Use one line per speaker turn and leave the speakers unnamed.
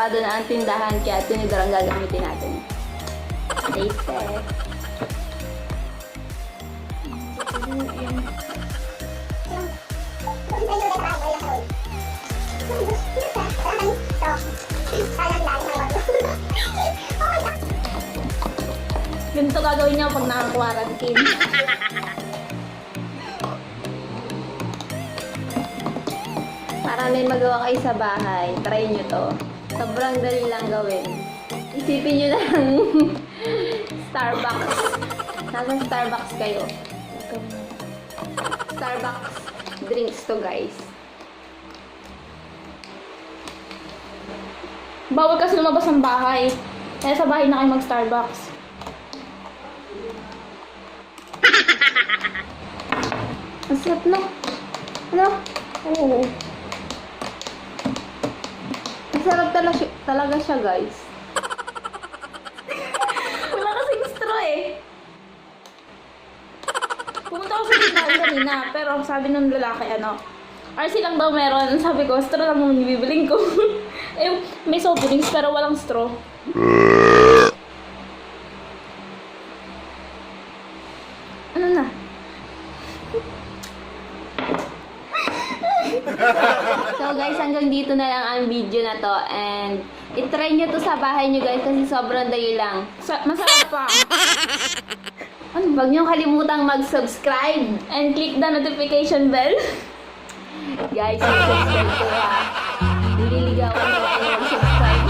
sarado na ang tindahan, kaya tinidor ang gagamitin natin. Taste. Ganito gagawin niyo pag naka-quarantine. Para may magawa kayo sa bahay, try nyo to. Sobrang dali lang gawin. Isipin nyo na lang Starbucks. Nasa Starbucks kayo. Starbucks drinks to, guys.
Bawal kasi lumabas ng bahay. Kaya sa bahay na kayo mag-Starbucks. Ang sarap na. Ano? Oo.
Masarap talaga siya, guys.
Wala kasing straw eh. Pumunta ako sa tindahan kanina, pero sabi ng lalaki, RC lang daw meron. Sabi ko, straw lang naman yung bibiling ko. Eh, may soft drinks pero walang straw. Ano na?
So guys, hanggang dito na lang ang video na to. And itry nyo to sa bahay nyo, guys, kasi sobrang dali lang.
Masarap pa.
Huwag nyo kalimutang mag-subscribe.
And click the notification bell.
Guys, mag-subscribe ko ha. Nililigawan ko kayo mag-subscribe.